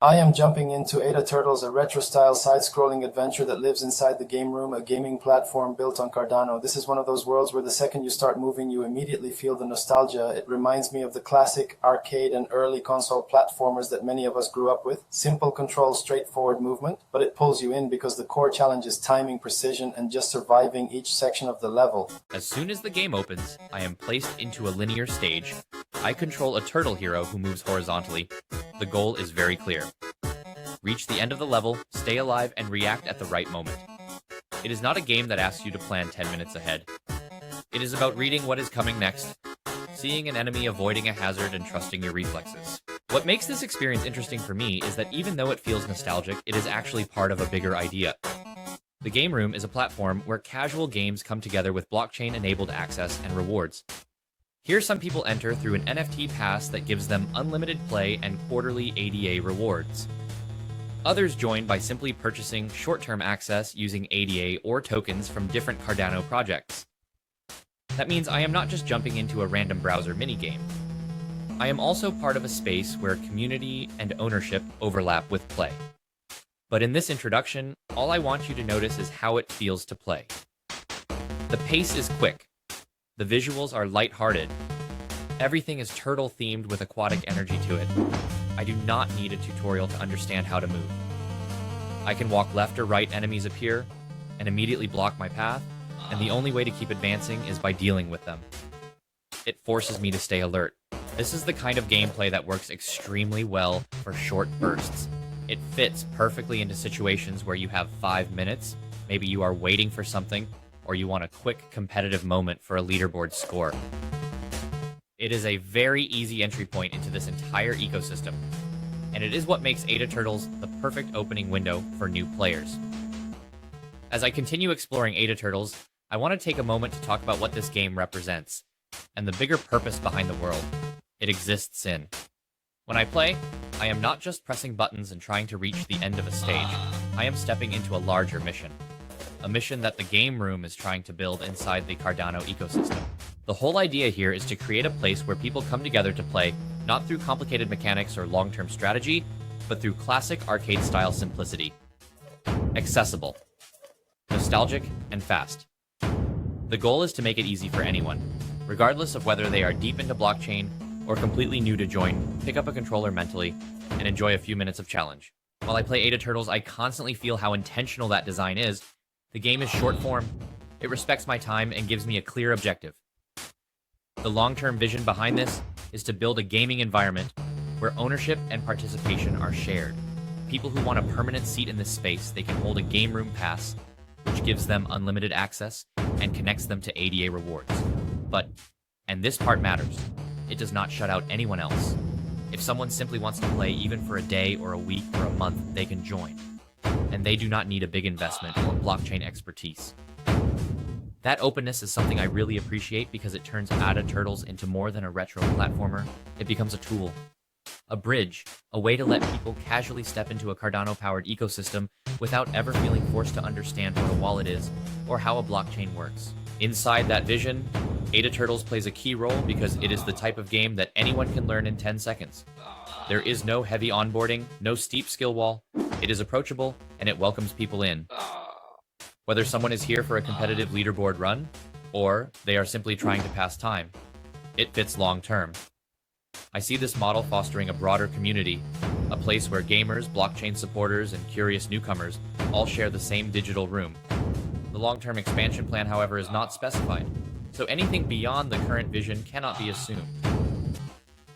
I am jumping into Ada Turtles, a retro-style side-scrolling adventure that lives inside the game room, a gaming platform built on Cardano. This is one of those worlds where the second you start moving, you immediately feel the nostalgia. It reminds me of the classic arcade and early console platformers that many of us grew up with. Simple control, straightforward movement, but it pulls you in because the core challenge is timing, precision, and just surviving each section of the level. As soon as the game opens, I am placed into a linear stage. I control a turtle hero who moves horizontally. The goal is very clear. Reach the end of the level, stay alive, and react at the right moment. It is not a game that asks you to plan 10 minutes ahead. It is about reading what is coming next, seeing an enemy, avoiding a hazard, and trusting your reflexes. What makes this experience interesting for me is that even though it feels nostalgic, it is actually part of a bigger idea. The Game Room is a platform where casual games come together with blockchain-enabled access and rewards. Here some people enter through an NFT pass that gives them unlimited play and quarterly ADA rewards. Others join by simply purchasing short-term access using ADA or tokens from different Cardano projects. That means I am not just jumping into a random browser minigame. I am also part of a space where community and ownership overlap with play. But in this introduction, all I want you to notice is how it feels to play. The pace is quick. The visuals are lighthearted. Everything is turtle-themed with aquatic energy to it. I do not need a tutorial to understand how to move. I can walk left or right, enemies appear, and immediately block my path, and the only way to keep advancing is by dealing with them. It forces me to stay alert. This is the kind of gameplay that works extremely well for short bursts. It fits perfectly into situations where you have 5 minutes, maybe you are waiting for something, or you want a quick competitive moment for a leaderboard score. It is a very easy entry point into this entire ecosystem, and it is what makes Ada Turtles the perfect opening window for new players. As I continue exploring Ada Turtles, I want to take a moment to talk about what this game represents, and the bigger purpose behind the world it exists in. When I play, I am not just pressing buttons and trying to reach the end of a stage. I am stepping into a larger mission. A mission that the Game Room is trying to build inside the Cardano ecosystem. The whole idea here is to create a place where people come together to play, not through complicated mechanics or long-term strategy, but through classic arcade-style simplicity. Accessible, nostalgic, and fast. The goal is to make it easy for anyone, regardless of whether they are deep into blockchain or completely new to join, pick up a controller mentally, and enjoy a few minutes of challenge. While I play Ada Turtles, I constantly feel how intentional that design is. The game is short form, it respects my time, and gives me a clear objective. The long-term vision behind this is to build a gaming environment where ownership and participation are shared. People who want a permanent seat in this space, they can hold a Game Room pass, which gives them unlimited access and connects them to ADA rewards. But, and this part matters, it does not shut out anyone else. If someone simply wants to play even for a day or a week or a month, they can join. And they do not need a big investment or blockchain expertise. That openness is something I really appreciate because it turns Ada Turtles into more than a retro platformer. It becomes a tool, a bridge, a way to let people casually step into a Cardano-powered ecosystem without ever feeling forced to understand what a wallet is or how a blockchain works. Inside that vision, Ada Turtles plays a key role because it is the type of game that anyone can learn in 10 seconds. There is no heavy onboarding, no steep skill wall. It is approachable, and it welcomes people in. Whether someone is here for a competitive leaderboard run, or they are simply trying to pass time, it fits long-term. I see this model fostering a broader community, a place where gamers, blockchain supporters, and curious newcomers all share the same digital room. The long-term expansion plan, however, is not specified, so anything beyond the current vision cannot be assumed.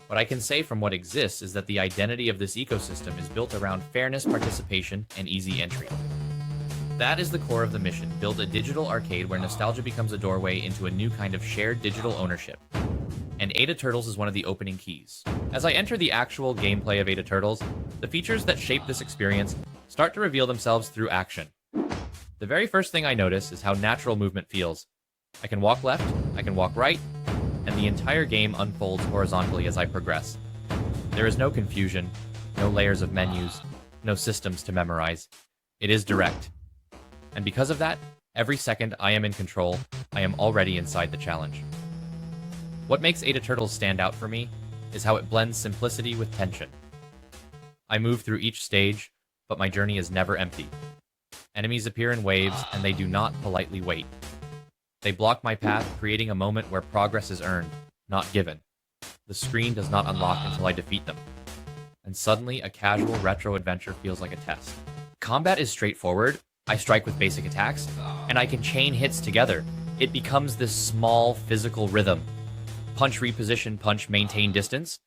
What I can say from what exists is that the identity of this ecosystem is built around fairness, participation, and easy entry. That is the core of the mission, build a digital arcade where nostalgia becomes a doorway into a new kind of shared digital ownership. And Ada Turtles is one of the opening keys. As I enter the actual gameplay of Ada Turtles, the features that shape this experience start to reveal themselves through action. The very first thing I notice is how natural movement feels. I can walk left, I can walk right, and the entire game unfolds horizontally as I progress. There is no confusion, no layers of menus, no systems to memorize. It is direct. And because of that, every second I am in control, I am already inside the challenge. What makes Ada Turtles stand out for me is how it blends simplicity with tension. I move through each stage, but my journey is never empty. Enemies appear in waves, and they do not politely wait. They block my path, creating a moment where progress is earned, not given. The screen does not unlock until I defeat them. And suddenly, a casual retro adventure feels like a test. Combat is straightforward. I strike with basic attacks, and I can chain hits together. It becomes this small, physical rhythm. Punch, reposition, punch, maintain distance.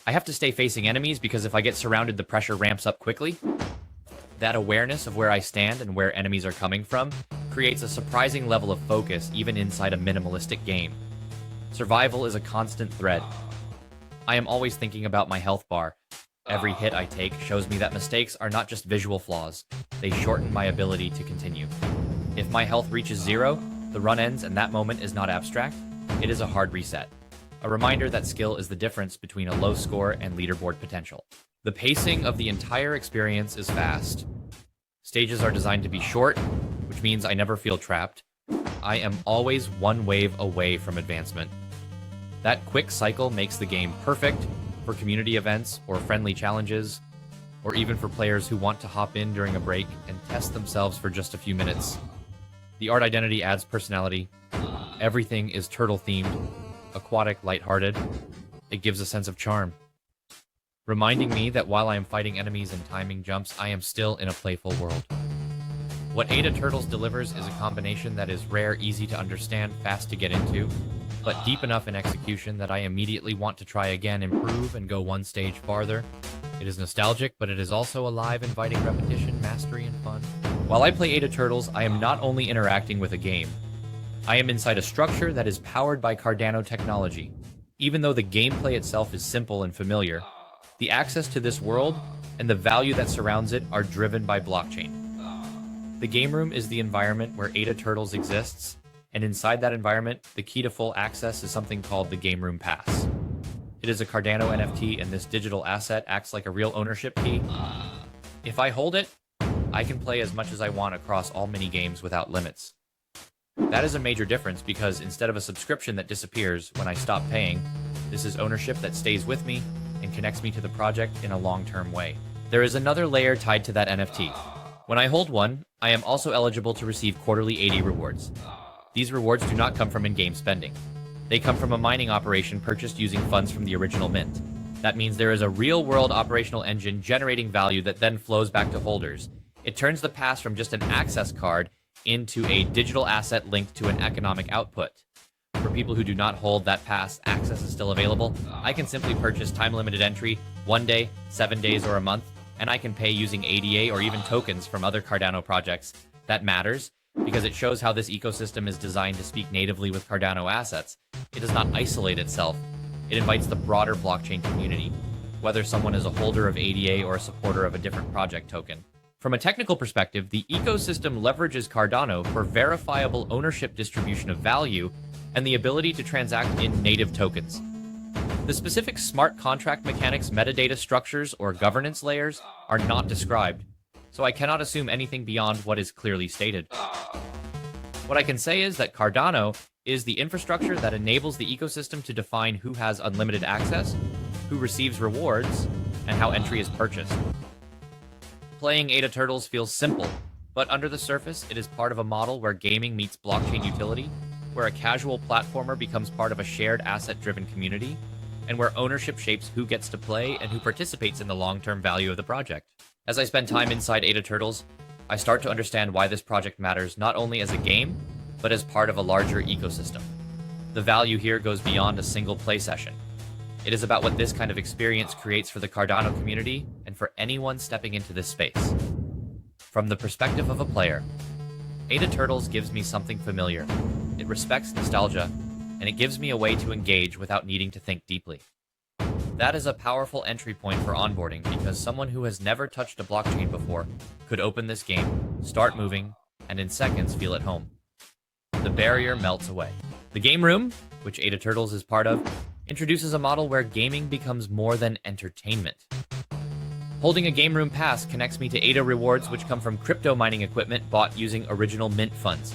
I have to stay facing enemies because if I get surrounded, the pressure ramps up quickly. That awareness of where I stand and where enemies are coming from creates a surprising level of focus even inside a minimalistic game. Survival is a constant thread. I am always thinking about my health bar. Every hit I take shows me that mistakes are not just visual flaws, they shorten my ability to continue. If my health reaches 0, the run ends and that moment is not abstract, it is a hard reset. A reminder that skill is the difference between a low score and leaderboard potential. The pacing of the entire experience is fast. Stages are designed to be short, which means I never feel trapped. I am always one wave away from advancement. That quick cycle makes the game perfect for community events or friendly challenges, or even for players who want to hop in during a break and test themselves for just a few minutes. The art identity adds personality. Everything is turtle-themed, aquatic, lighthearted. It gives a sense of charm, reminding me that while I am fighting enemies and timing jumps, I am still in a playful world. What Ada Turtles delivers is a combination that is rare, easy to understand, fast to get into, but deep enough in execution that I immediately want to try again, improve, and go one stage farther. It is nostalgic, but it is also alive, inviting repetition, mastery, and fun. While I play Ada Turtles, I am not only interacting with a game, I am inside a structure that is powered by Cardano technology. Even though the gameplay itself is simple and familiar, the access to this world and the value that surrounds it are driven by blockchain. The game room is the environment where Ada Turtles exists, and inside that environment, the key to full access is something called the Game Room Pass. It is a Cardano NFT, and this digital asset acts like a real ownership key. If I hold it, I can play as much as I want across all mini-games without limits. That is a major difference because instead of a subscription that disappears when I stop paying, this is ownership that stays with me and connects me to the project in a long-term way. There is another layer tied to that NFT. When I hold one, I am also eligible to receive quarterly AD rewards. These rewards do not come from in-game spending. They come from a mining operation purchased using funds from the original mint. That means there is a real-world operational engine generating value that then flows back to holders. It turns the pass from just an access card into a digital asset linked to an economic output. For people who do not hold that pass, access is still available. I can simply purchase time-limited entry, 1 day, 7 days, or a month, and I can pay using ADA or even tokens from other Cardano projects. That matters because it shows how this ecosystem is designed to speak natively with Cardano assets. It does not isolate itself. It invites the broader blockchain community, whether someone is a holder of ADA or a supporter of a different project token. From a technical perspective, the ecosystem leverages Cardano for verifiable ownership distribution of value and the ability to transact in native tokens. The specific smart contract mechanics, metadata structures, or governance layers are not described, so I cannot assume anything beyond what is clearly stated. What I can say is that Cardano is the infrastructure that enables the ecosystem to define who has unlimited access, who receives rewards, and how entry is purchased. Playing Ada Turtles feels simple, but under the surface, it is part of a model where gaming meets blockchain utility, where a casual platformer becomes part of a shared asset-driven community, and where ownership shapes who gets to play and who participates in the long-term value of the project. As I spend time inside Ada Turtles, I start to understand why this project matters not only as a game, but as part of a larger ecosystem. The value here goes beyond a single play session. It is about what this kind of experience creates for the Cardano community and for anyone stepping into this space. From the perspective of a player, Ada Turtles gives me something familiar. It respects nostalgia, and it gives me a way to engage without needing to think deeply. That is a powerful entry point for onboarding because someone who has never touched a blockchain before could open this game, start moving, and in seconds feel at home. The barrier melts away. The game room, which Ada Turtles is part of, introduces a model where gaming becomes more than entertainment. Holding a Game Room Pass connects me to Ada rewards, which come from crypto mining equipment bought using original mint funds.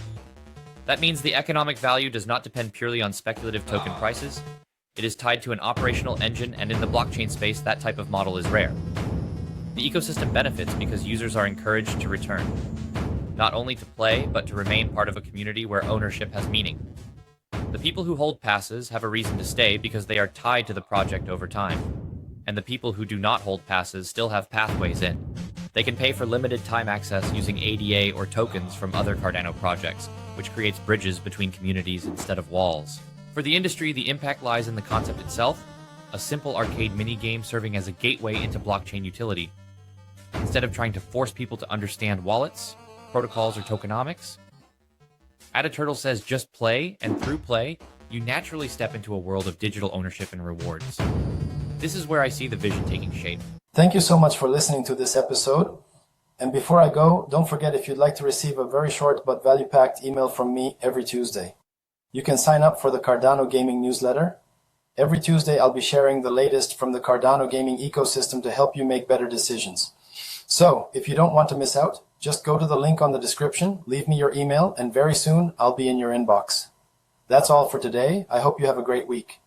That means the economic value does not depend purely on speculative token prices. It is tied to an operational engine, and in the blockchain space, that type of model is rare. The ecosystem benefits because users are encouraged to return, not only to play, but to remain part of a community where ownership has meaning. The people who hold passes have a reason to stay because they are tied to the project over time, and the people who do not hold passes still have pathways in. They can pay for limited time access using ADA or tokens from other Cardano projects, which creates bridges between communities instead of walls. For the industry, the impact lies in the concept itself, a simple arcade minigame serving as a gateway into blockchain utility. Instead of trying to force people to understand wallets, protocols, or tokenomics, Turtle says just play, and through play, you naturally step into a world of digital ownership and rewards. This is where I see the vision taking shape. Thank you so much for listening to this episode. And before I go, don't forget if you'd like to receive a very short but value-packed email from me every Tuesday. You can sign up for the Cardano Gaming newsletter. Every Tuesday, I'll be sharing the latest from the Cardano Gaming ecosystem to help you make better decisions. So, if you don't want to miss out, just go to the link on the description, leave me your email, and very soon I'll be in your inbox. That's all for today. I hope you have a great week.